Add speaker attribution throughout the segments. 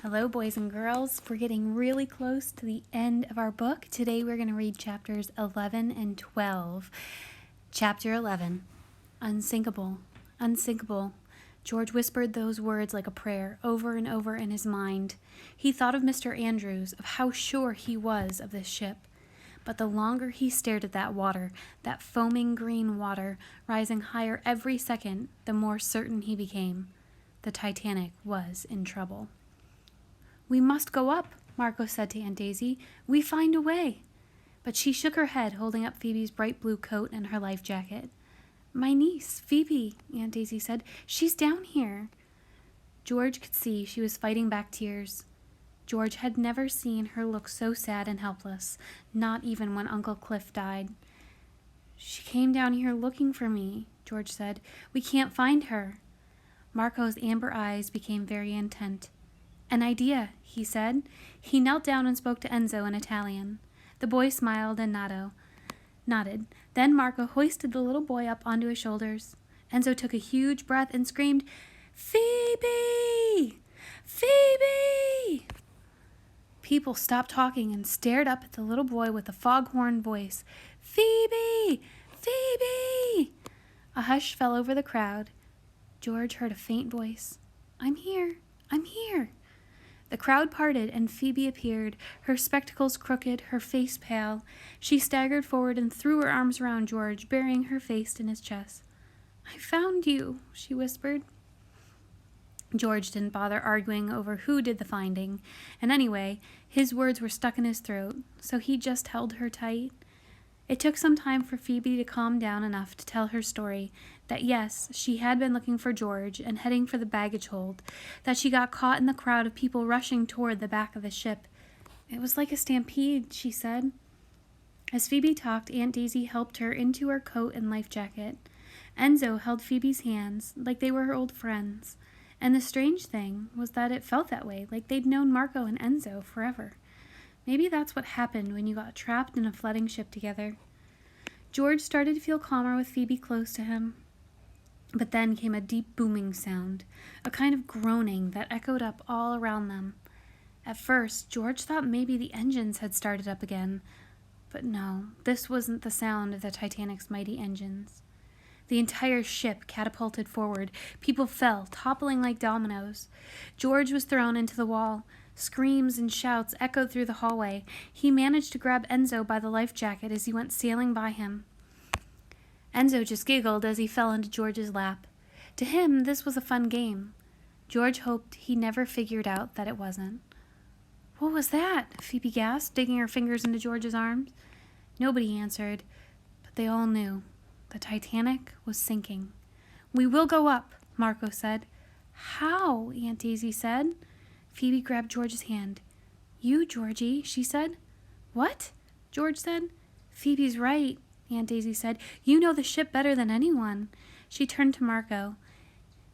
Speaker 1: Hello, boys and girls. We're getting really close to the end of our book. Today we're going to read chapters 11 and 12. Chapter 11, Unsinkable, Unsinkable. George whispered those words like a prayer over and over in his mind. He thought of Mr. Andrews, of how sure he was of this ship. But the longer he stared at that water, that foaming green water, rising higher every second, the more certain he became. The Titanic was in trouble. "We must go up," Marco said to Aunt Daisy. "We find a way." But she shook her head, holding up Phoebe's bright blue coat and her life jacket. "My niece, Phoebe," Aunt Daisy said. "She's down here." George could see she was fighting back tears. George had never seen her look so sad and helpless, not even when Uncle Cliff died. "She came down here looking for me," George said. "We can't find her." Marco's amber eyes became very intent. "An idea," he said. He knelt down and spoke to Enzo in Italian. The boy smiled and nodded. Then Marco hoisted the little boy up onto his shoulders. Enzo took a huge breath and screamed, "Phoebe! Phoebe!" People stopped talking and stared up at the little boy with the foghorn voice. "Phoebe! Phoebe!" A hush fell over the crowd. George heard a faint voice. "I'm here. I'm here." The crowd parted and Phoebe appeared, her spectacles crooked, her face pale. She staggered forward and threw her arms around George, burying her face in his chest. "I found you," she whispered. George didn't bother arguing over who did the finding, and anyway, his words were stuck in his throat, so he just held her tight. It took some time for Phoebe to calm down enough to tell her story, that yes, she had been looking for George and heading for the baggage hold, that she got caught in the crowd of people rushing toward the back of the ship. "It was like a stampede," she said. As Phoebe talked, Aunt Daisy helped her into her coat and life jacket. Enzo held Phoebe's hands like they were her old friends, and the strange thing was that it felt that way, like they'd known Marco and Enzo forever. Maybe that's what happened when you got trapped in a flooding ship together. George started to feel calmer with Phoebe close to him. But then came a deep booming sound, a kind of groaning that echoed up all around them. At first, George thought maybe the engines had started up again. But no, this wasn't the sound of the Titanic's mighty engines. The entire ship catapulted forward. People fell, toppling like dominoes. George was thrown into the wall. Screams and shouts echoed through the hallway. He managed to grab Enzo by the life jacket as he went sailing by him. Enzo just giggled as he fell into George's lap. To him, this was a fun game. George hoped he never figured out that it wasn't. "What was that?" Phoebe gasped, digging her fingers into George's arms. Nobody answered, but they all knew. The Titanic was sinking. "We will go up," Marco said. "How?" Aunt Daisy said. Phoebe grabbed George's hand. "You, Georgie," she said. "What?" George said. "Phoebe's right," Aunt Daisy said. "You know the ship better than anyone." She turned to Marco.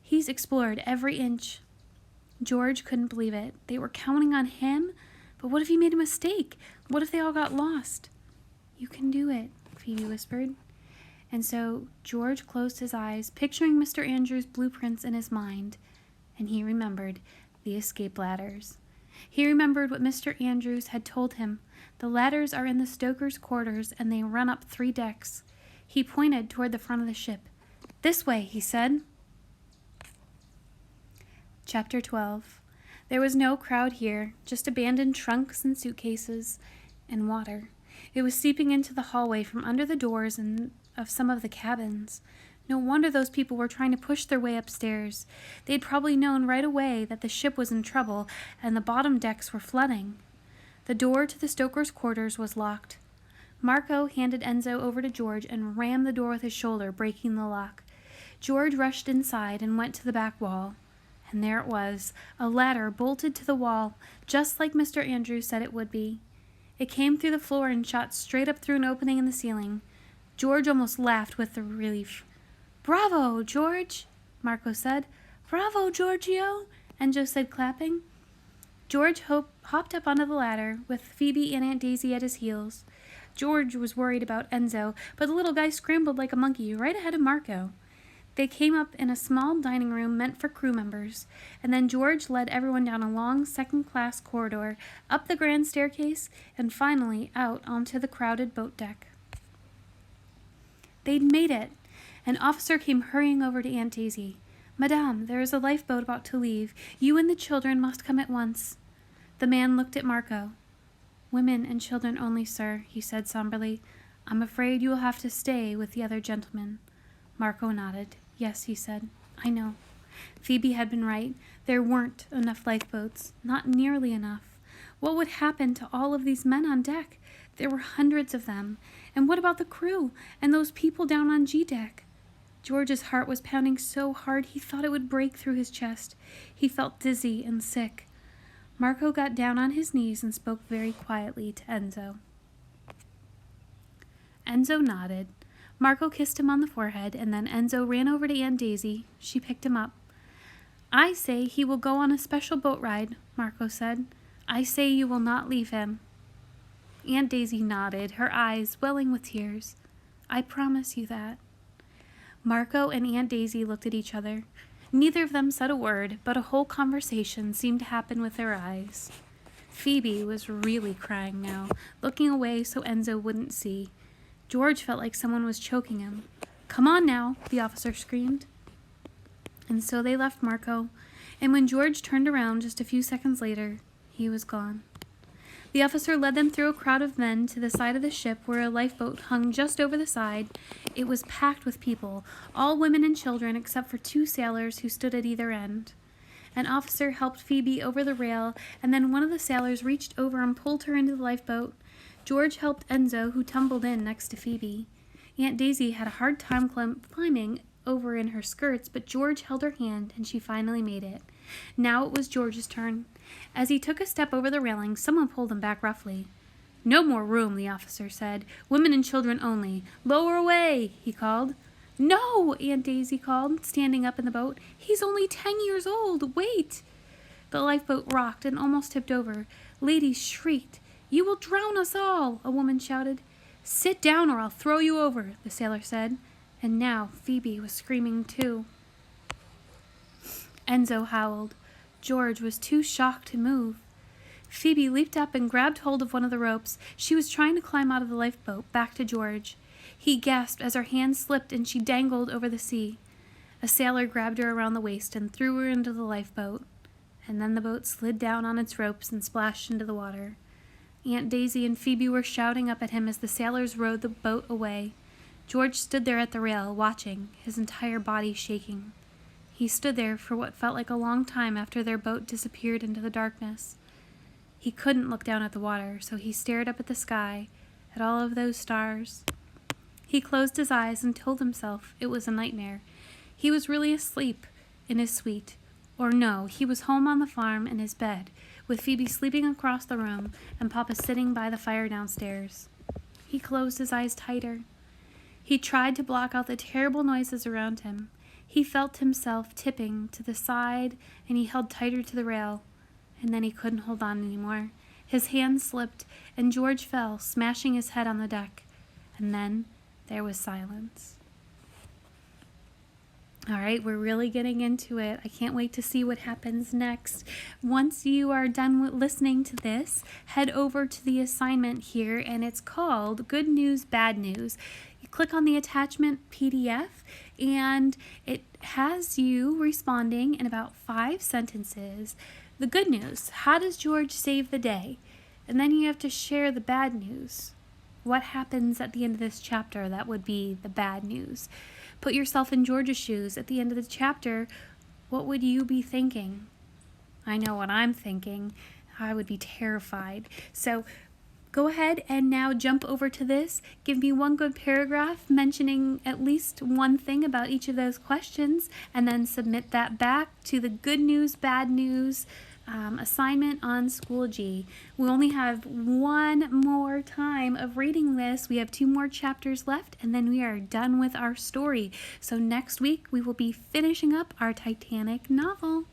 Speaker 1: "He's explored every inch." George couldn't believe it. They were counting on him? But what if he made a mistake? What if they all got lost? "You can do it," Phoebe whispered. And so George closed his eyes, picturing Mr. Andrews' blueprints in his mind, and he remembered the escape ladders. He remembered what Mr. Andrews had told him. The ladders are in the stoker's quarters, and they run up 3 decks. He pointed toward the front of the ship. "This way," he said. Chapter 12. There was no crowd here, just abandoned trunks and suitcases, and water. It was seeping into the hallway from under the doors and of some of the cabins. No wonder those people were trying to push their way upstairs. They'd probably known right away that the ship was in trouble and the bottom decks were flooding. The door to the stoker's quarters was locked. Marco handed Enzo over to George and rammed the door with his shoulder, breaking the lock. George rushed inside and went to the back wall. And there it was, a ladder bolted to the wall, just like Mr. Andrews said it would be. It came through the floor and shot straight up through an opening in the ceiling. George almost laughed with the relief. "Bravo, George," Marco said. "Bravo, Giorgio," Enzo said, clapping. George hopped up onto the ladder, with Phoebe and Aunt Daisy at his heels. George was worried about Enzo, but the little guy scrambled like a monkey right ahead of Marco. They came up in a small dining room meant for crew members, and then George led everyone down a long second-class corridor, up the grand staircase, and finally out onto the crowded boat deck. They'd made it. An officer came hurrying over to Aunt Daisy. "Madame, there is a lifeboat about to leave. You and the children must come at once." The man looked at Marco. "Women and children only, sir," he said somberly. "I'm afraid you will have to stay with the other gentlemen." Marco nodded. "Yes," he said. "I know." Phoebe had been right. There weren't enough lifeboats. Not nearly enough. What would happen to all of these men on deck? There were hundreds of them. And what about the crew and those people down on G-deck? George's heart was pounding so hard he thought it would break through his chest. He felt dizzy and sick. Marco got down on his knees and spoke very quietly to Enzo. Enzo nodded. Marco kissed him on the forehead, and then Enzo ran over to Aunt Daisy. She picked him up. "I say he will go on a special boat ride," Marco said. "I say you will not leave him." Aunt Daisy nodded, her eyes welling with tears. "I promise you that." Marco and Aunt Daisy looked at each other. Neither of them said a word, but a whole conversation seemed to happen with their eyes. Phoebe was really crying now, looking away so Enzo wouldn't see. George felt like someone was choking him. "Come on now," the officer screamed. And so they left Marco, and when George turned around just a few seconds later, he was gone. The officer led them through a crowd of men to the side of the ship where a lifeboat hung just over the side. It was packed with people, all women and children except for 2 sailors who stood at either end. An officer helped Phoebe over the rail, and then one of the sailors reached over and pulled her into the lifeboat. George helped Enzo, who tumbled in next to Phoebe. Aunt Daisy had a hard time climbing over in her skirts, but George held her hand, and she finally made it. Now it was George's turn. As he took a step over the railing, someone pulled him back roughly. "No more room," the officer said. "Women and children only. Lower away," he called. "No," Aunt Daisy called, standing up in the boat. "He's only 10 years old. Wait." The lifeboat rocked and almost tipped over. Ladies shrieked. "You will drown us all," a woman shouted. "Sit down or I'll throw you over," the sailor said. And now Phoebe was screaming too. Enzo howled. George was too shocked to move. Phoebe leaped up and grabbed hold of one of the ropes. She was trying to climb out of the lifeboat, back to George. He gasped as her hand slipped and she dangled over the sea. A sailor grabbed her around the waist and threw her into the lifeboat. And then the boat slid down on its ropes and splashed into the water. Aunt Daisy and Phoebe were shouting up at him as the sailors rowed the boat away. George stood there at the rail, watching, his entire body shaking. He stood there for what felt like a long time after their boat disappeared into the darkness. He couldn't look down at the water, so he stared up at the sky, at all of those stars. He closed his eyes and told himself it was a nightmare. He was really asleep in his suite. Or no, he was home on the farm in his bed, with Phoebe sleeping across the room and Papa sitting by the fire downstairs. He closed his eyes tighter. He tried to block out the terrible noises around him. He felt himself tipping to the side, and he held tighter to the rail. And then he couldn't hold on anymore. His hand slipped, and George fell, smashing his head on the deck. And then there was silence. All right, we're really getting into it. I can't wait to see what happens next. Once you are done with listening to this, head over to the assignment here, and it's called Good News, Bad News. You click on the attachment PDF, and it has you responding in about 5 sentences. The good news: how does George save the day? And then you have to share the bad news. What happens at the end of this chapter that would be the bad news? Put yourself in George's shoes. At the end of the chapter, what would you be thinking? I know what I'm thinking. I would be terrified. So go ahead and now jump over to this. Give me one good paragraph mentioning at least one thing about each of those questions, and then submit that back to the good news, bad news assignment on School G. We only have one more time of reading this. We have 2 more chapters left, and then we are done with our story. So next week we will be finishing up our Titanic novel.